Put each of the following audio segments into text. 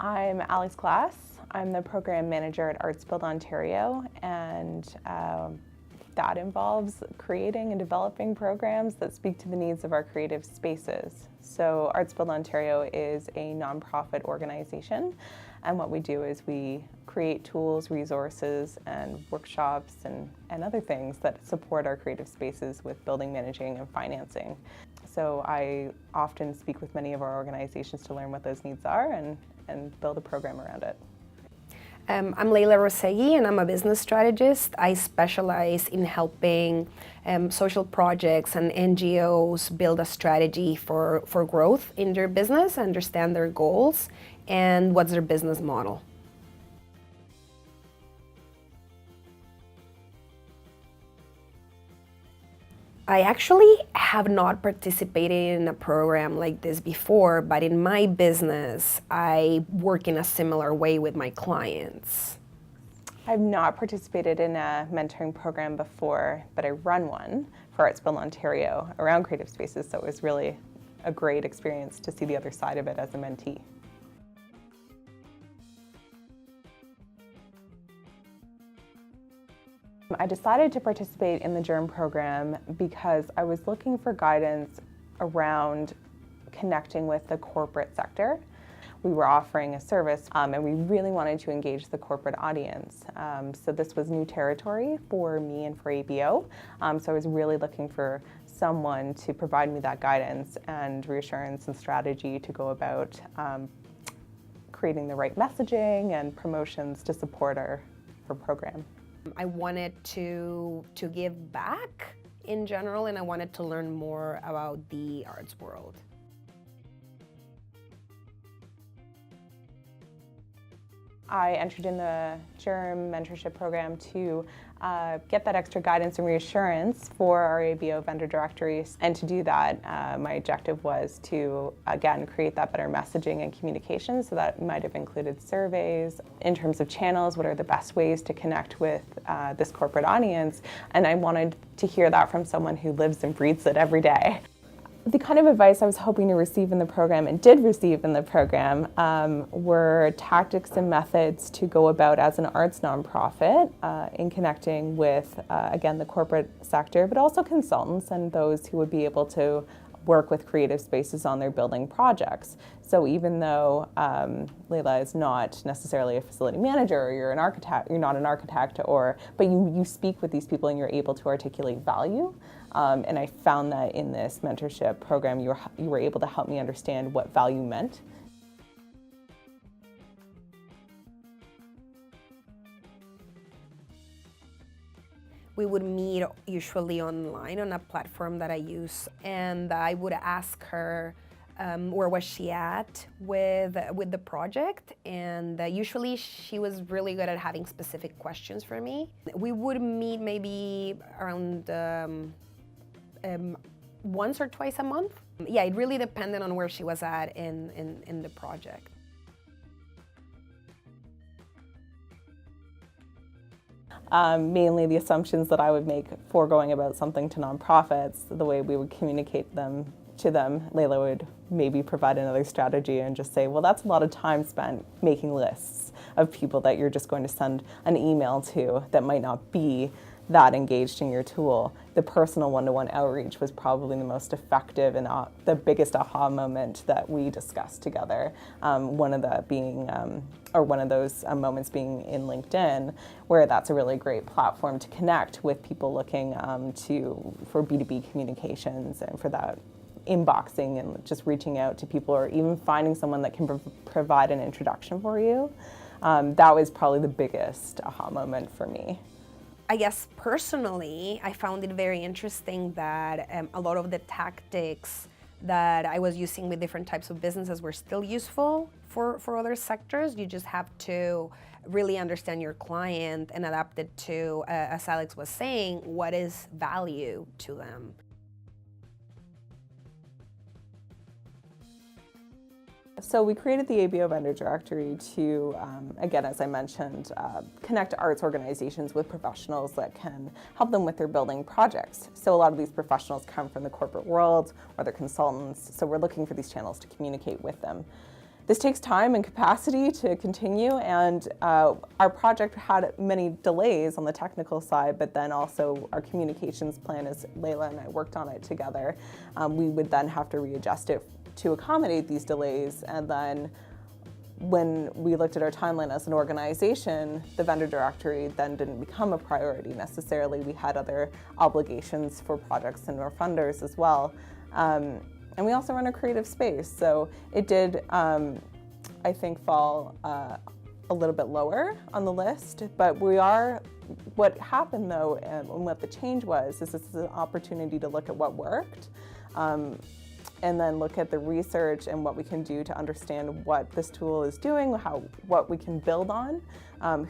I'm Alex Glass. I'm the program manager at ArtsBuild Ontario, and that involves creating and developing programs that speak to the needs of our creative spaces. So ArtsBuild Ontario is a nonprofit organization, and what we do is we create tools, resources, and workshops and other things that support our creative spaces with building, managing, and financing. So I often speak with many of our organizations to learn what those needs are and build a program around it. I'm Leyla Razeghi, and I'm a business strategist. I specialize in helping social projects and NGOs build a strategy for growth in their business, understand their goals, and what's their business model. I actually have not participated in a program like this before, but in my business, I work in a similar way with my clients. I've not participated in a mentoring program before, but I run one for ArtsBuild Ontario around creative spaces, so it was really a great experience to see the other side of it as a mentee. I decided to participate in the GERM program because I was looking for guidance around connecting with the corporate sector. We were offering a service and we really wanted to engage the corporate audience. So this was new territory for me and for ABO. So I was really looking for someone to provide me that guidance and reassurance and strategy to go about creating the right messaging and promotions to support our program. I wanted to give back in general, and I wanted to learn more about the arts world. I entered in the GERM mentorship program to get that extra guidance and reassurance for our ABO vendor directories. And to do that, my objective was to, again, create that better messaging and communication. So that might have included surveys. In terms of channels, what are the best ways to connect with this corporate audience? And I wanted to hear that from someone who lives and breathes it every day. The kind of advice I was hoping to receive in the program and did receive in the program were tactics and methods to go about as an arts nonprofit in connecting with, again, the corporate sector, but also consultants and those who would be able to work with creative spaces on their building projects. So even though Leyla is not necessarily a facility manager, or you're an architect, you're not an architect, but you speak with these people and you're able to articulate value. And I found that in this mentorship program, you were able to help me understand what value meant. We would meet usually online on a platform that I use, and I would ask her where was she at with the project, and usually she was really good at having specific questions for me. We would meet maybe around once or twice a month. Yeah, it really depended on where she was at in the project. Mainly the assumptions that I would make for going about something to nonprofits, the way we would communicate them to them. Leyla would maybe provide another strategy and just say, well, that's a lot of time spent making lists of people that you're just going to send an email to that might not be that engaged in your tool. The personal one-to-one outreach was probably the most effective and the biggest aha moment that we discussed together. One of those moments being in LinkedIn, where that's a really great platform to connect with people looking for B2B communications and for that inboxing and just reaching out to people, or even finding someone that can provide an introduction for you. That was probably the biggest aha moment for me. I guess personally, I found it very interesting that a lot of the tactics that I was using with different types of businesses were still useful for other sectors. You just have to really understand your client and adapt it to, as Alex was saying, what is value to them. So we created the ABO vendor directory to, again, as I mentioned, connect arts organizations with professionals that can help them with their building projects. So a lot of these professionals come from the corporate world or they're consultants, so we're looking for these channels to communicate with them. this takes time and capacity to continue, and our project had many delays on the technical side, but then also our communications plan, as Leyla and I worked on it together, we would then have to readjust it to accommodate these delays. And then when we looked at our timeline as an organization, the vendor directory then didn't become a priority necessarily. We had other obligations for projects and our funders as well. And we also run a creative space, so it did, I think, fall a little bit lower on the list. But what happened though, and what the change was, is this is an opportunity to look at what worked, and then look at the research and what we can do to understand what this tool is doing, what we can build on,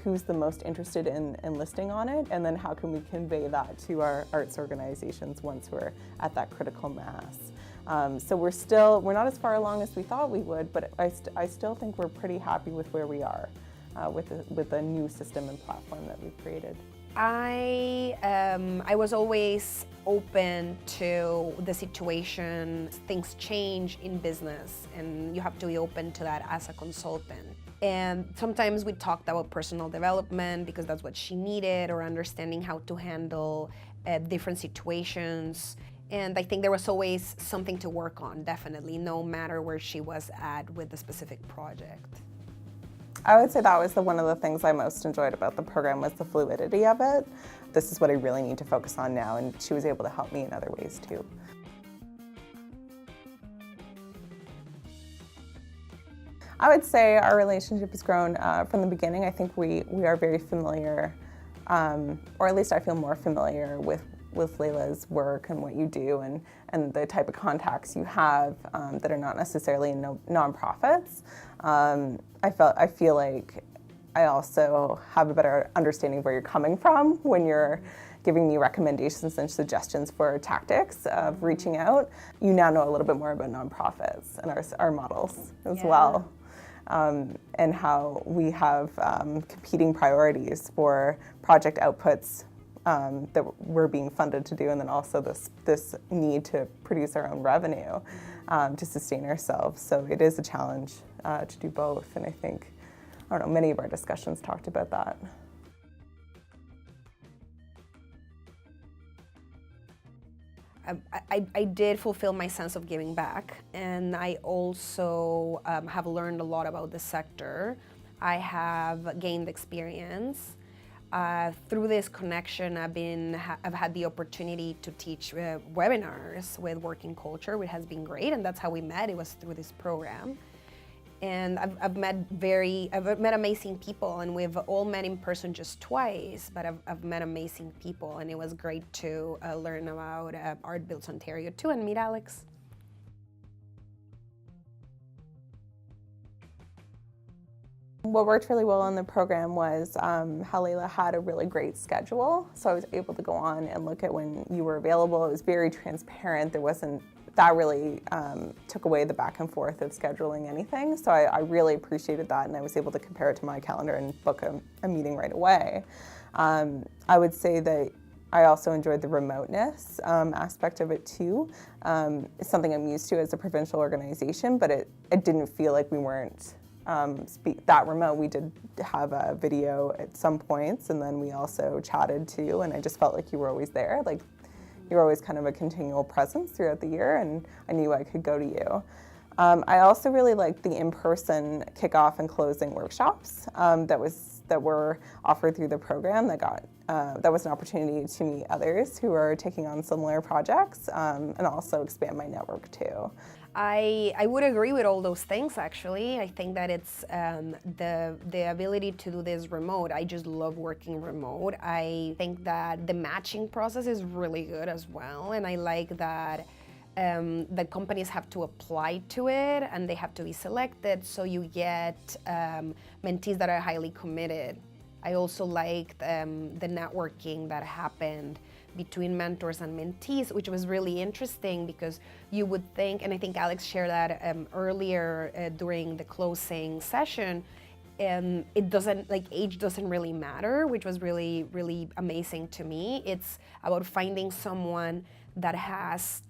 who's the most interested in enlisting on it, and then how can we convey that to our arts organizations once we're at that critical mass. So we're not as far along as we thought we would, but I still think we're pretty happy with where we are with the new system and platform that we've created. I was always open to the situation. Things change in business, and you have to be open to that as a consultant. And sometimes we talked about personal development because that's what she needed, or understanding how to handle different situations. And I think there was always something to work on, definitely, no matter where she was at with the specific project. I would say that was one of the things I most enjoyed about the program, was the fluidity of it. This is what I really need to focus on now, and she was able to help me in other ways too. I would say our relationship has grown from the beginning. I think we are very familiar, or at least I feel more familiar with Leyla's work and what you do, and the type of contacts you have that are not necessarily in nonprofits. I feel like I also have a better understanding of where you're coming from when you're giving me recommendations and suggestions for tactics of reaching out. You now know a little bit more about nonprofits and our models as well, and how we have competing priorities for project outputs that we're being funded to do, and then also this need to produce our own revenue to sustain ourselves. So it is a challenge to do both, and I think, I don't know, many of our discussions talked about that. I did fulfill my sense of giving back, and I also have learned a lot about the sector. I have gained experience. Through this connection, I've had the opportunity to teach webinars with WorkInCulture, which has been great, and that's how we met. It was through this program. And I've met amazing people, and we've all met in person just twice, but I've met amazing people, and it was great to learn about ArtsBuild Ontario too, and meet Alex. What worked really well in the program was how Leyla had a really great schedule. So I was able to go on and look at when you were available. It was very transparent. That really took away the back and forth of scheduling anything. So I really appreciated that, and I was able to compare it to my calendar and book a meeting right away. I would say that I also enjoyed the remoteness aspect of it too. It's something I'm used to as a provincial organization, but it didn't feel like we weren't that remote. We did have a video at some points, and then we also chatted too, and I just felt like you were always there. Like, you're always kind of a continual presence throughout the year, and I knew I could go to you. I also really liked the in-person kickoff and closing workshops that were offered through the program. That was an opportunity to meet others who are taking on similar projects, and also expand my network too. I would agree with all those things, actually. I think that it's the ability to do this remote. I just love working remote. I think that the matching process is really good as well, and I like that the companies have to apply to it, and they have to be selected, so you get mentees that are highly committed. I also liked the networking that happened between mentors and mentees, which was really interesting, because you would think, and I think Alex shared that earlier during the closing session, it doesn't, like, age doesn't really matter, which was really, really amazing to me. It's about finding someone that has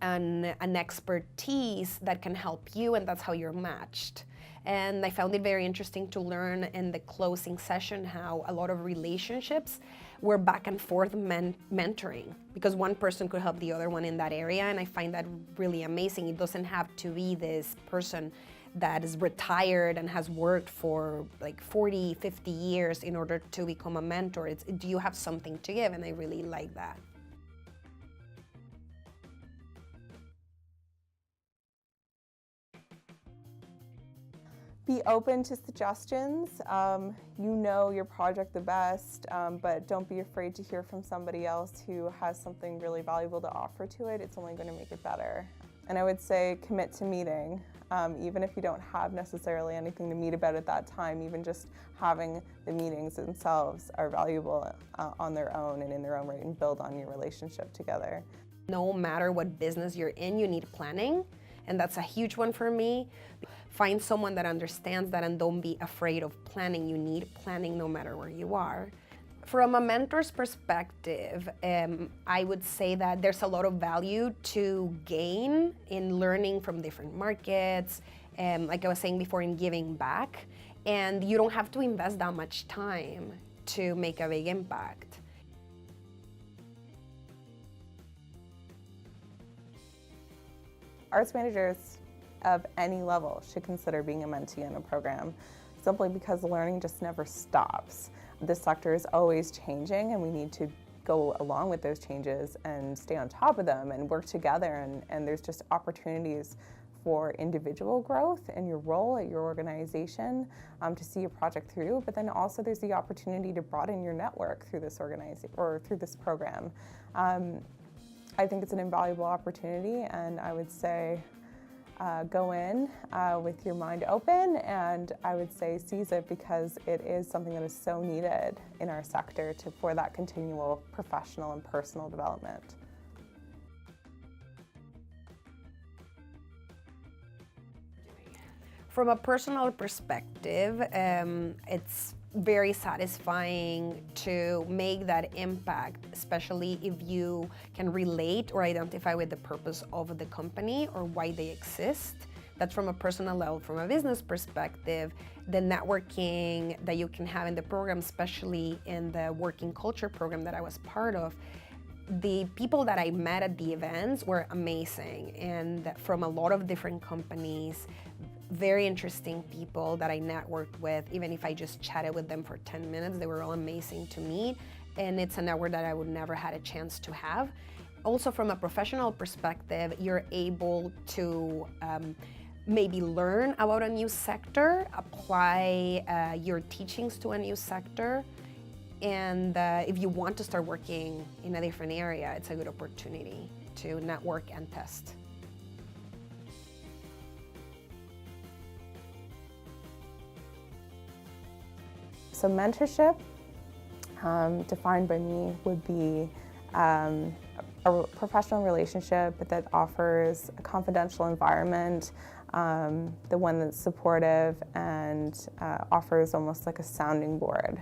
an expertise that can help you, and that's how you're matched. And I found it very interesting to learn in the closing session how a lot of relationships were back and forth mentoring, because one person could help the other one in that area, and I find that really amazing. It doesn't have to be this person that is retired and has worked for like 40, 50 years in order to become a mentor. Do you have something to give? And I really like that. Be open to suggestions. You know your project the best, but don't be afraid to hear from somebody else who has something really valuable to offer to it. It's only going to make it better. And I would say commit to meeting. Even if you don't have necessarily anything to meet about at that time, even just having the meetings themselves are valuable on their own and in their own right, and build on your relationship together. No matter what business you're in, you need planning, and that's a huge one for me. Find someone that understands that, and don't be afraid of planning. You need planning no matter where you are. From a mentor's perspective, I would say that there's a lot of value to gain in learning from different markets, like I was saying before, in giving back. And you don't have to invest that much time to make a big impact. Arts managers of any level should consider being a mentee in a program, simply because learning just never stops. This sector is always changing, and we need to go along with those changes and stay on top of them and work together, and there's just opportunities for individual growth in your role at your organization to see your project through, but then also there's the opportunity to broaden your network through this organization or through this program. I think it's an invaluable opportunity, and I would say go in with your mind open, and I would say seize it, because it is something that is so needed in our sector for that continual professional and personal development. From a personal perspective, it's very satisfying to make that impact, especially if you can relate or identify with the purpose of the company or why they exist. That's from a personal level. From a business perspective, the networking that you can have in the program, especially in the WorkInCulture program that I was part of, the people that I met at the events were amazing, and from a lot of different companies, very interesting people that I networked with. Even if I just chatted with them for 10 minutes, they were all amazing to meet, and it's a network that I would never had a chance to have. Also, from a professional perspective, you're able to maybe learn about a new sector, apply your teachings to a new sector, and if you want to start working in a different area, it's a good opportunity to network and test. So mentorship, defined by me, would be a professional relationship that offers a confidential environment, the one that's supportive and offers almost like a sounding board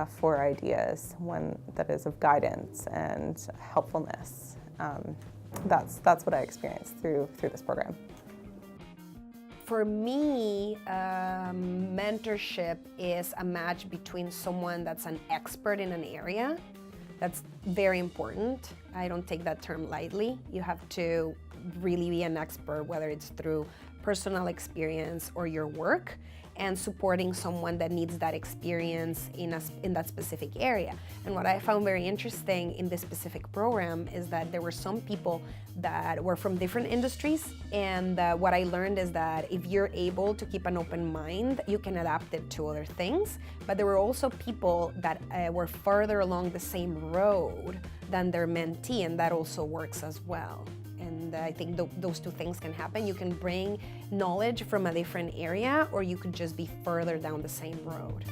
for ideas, one that is of guidance and helpfulness. That's what I experienced through this program. For me, mentorship is a match between someone that's an expert in an area. That's very important. I don't take that term lightly. You have to really be an expert, whether it's through personal experience or your work, and supporting someone that needs that experience in that specific area. And what I found very interesting in this specific program is that there were some people that were from different industries, and what I learned is that if you're able to keep an open mind, you can adapt it to other things. But there were also people that were further along the same road than their mentee, and that also works as well. And I think those two things can happen. You can bring knowledge from a different area, or you could just be further down the same road.